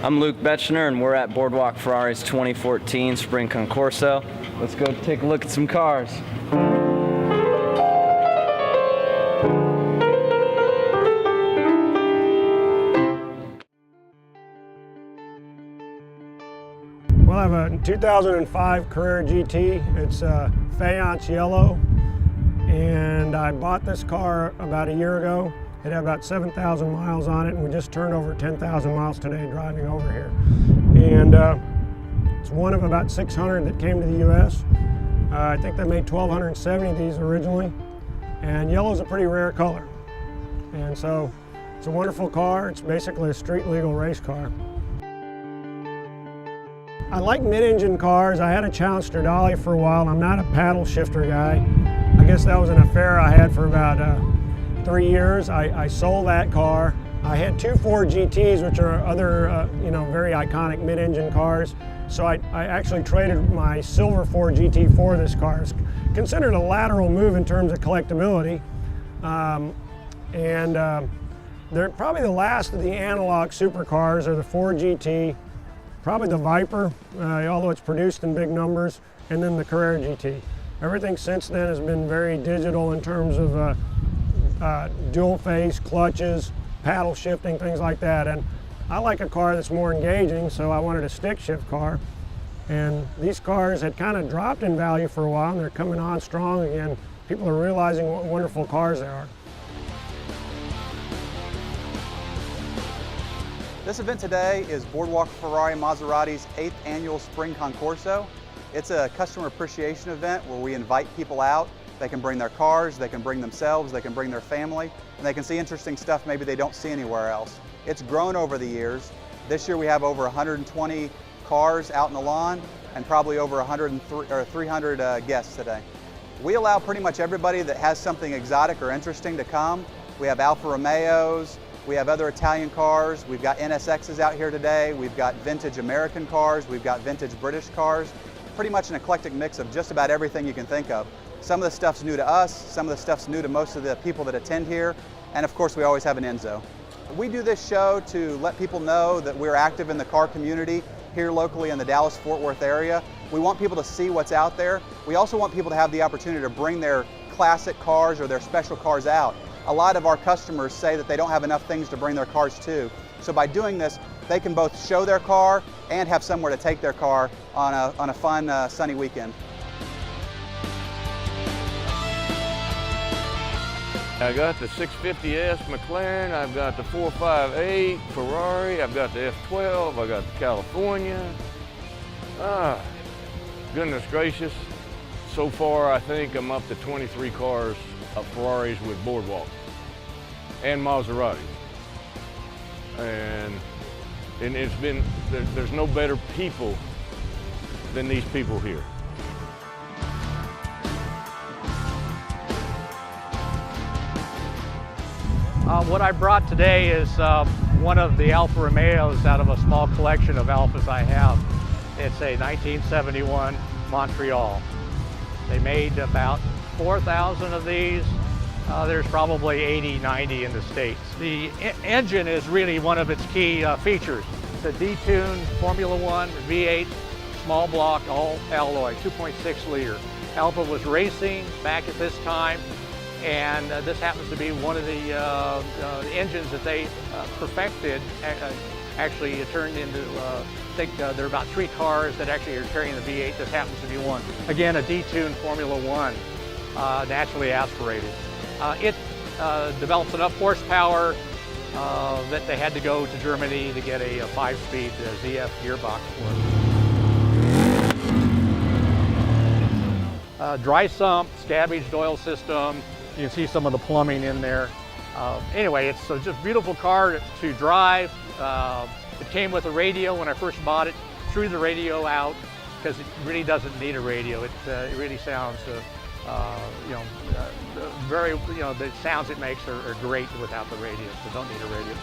I'm Luke Betchner, and we're at Boardwalk Ferrari's 2014 Spring Concorso. Let's go take a look at some cars. Well, I have a 2005 Carrera GT. It's faience yellow, and I bought this car about a year ago. It had about 7,000 miles on it, and we just turned over 10,000 miles today driving over here. And it's one of about 600 that came to the U.S. I think they made 1,270 of these originally, and yellow's a pretty rare color. And so it's a wonderful car. It's basically a street legal race car. I like mid-engine cars. I had a Challenge Stradale for a while. I'm not a paddle shifter guy. I guess that was an affair I had for about 3 years. I sold that car. I had two Ford GTs, which are other, very iconic mid-engine cars. So I actually traded my silver Ford GT for this car. It's considered a lateral move in terms of collectability. They're probably the last of the analog supercars are the Ford GT, probably the Viper, although it's produced in big numbers, and then the Carrera GT. Everything since then has been very digital in terms of dual face, clutches, paddle shifting, things like that. And I like a car that's more engaging, so I wanted a stick shift car. And these cars had kind of dropped in value for a while, and they're coming on strong again. People are realizing what wonderful cars they are. This event today is Boardwalk Ferrari Maserati's 8th annual Spring Concorso. It's a customer appreciation event where we invite people out. They can bring their cars, they can bring themselves, they can bring their family, and they can see interesting stuff maybe they don't see anywhere else. It's grown over the years. This year we have over 120 cars out in the lawn and probably over 300 guests today. We allow pretty much everybody that has something exotic or interesting to come. We have Alfa Romeos, we have other Italian cars, we've got NSXs out here today, we've got vintage American cars, we've got vintage British cars, pretty much an eclectic mix of just about everything you can think of. Some of the stuff's new to us, some of the stuff's new to most of the people that attend here, and of course we always have an Enzo. We do this show to let people know that we're active in the car community here locally in the Dallas-Fort Worth area. We want people to see what's out there. We also want people to have the opportunity to bring their classic cars or their special cars out. A lot of our customers say that they don't have enough things to bring their cars to. So by doing this, they can both show their car and have somewhere to take their car on a fun, sunny weekend. I got the 650S McLaren, I've got the 458 Ferrari, I've got the F12, I got the California. Goodness gracious. So far, I think I'm up to 23 cars of Ferraris with Boardwalk and Maseratis. And it's been, there's no better people than these people here. What I brought today is one of the Alfa Romeos out of a small collection of Alfas I have. It's a 1971 Montreal. They made about 4,000 of these. There's probably 80, 90 in the States. The engine is really one of its key features. It's a detuned Formula One V8 small block all alloy, 2.6 liter. Alfa was racing back at this time, and this happens to be one of the engines that they perfected. Actually, it turned into, I think there are about 3 cars that actually are carrying the V8. This happens to be one. Again, a detuned Formula One, naturally aspirated. It develops enough horsepower that they had to go to Germany to get a 5-speed ZF gearbox for it. Dry sump, scabbaged oil system. You can see some of the plumbing in there. Anyway, it's just a beautiful car to drive. It came with a radio when I first bought it. Threw the radio out because it really doesn't need a radio. It really sounds, the sounds it makes are great without the radio, so don't need a radio.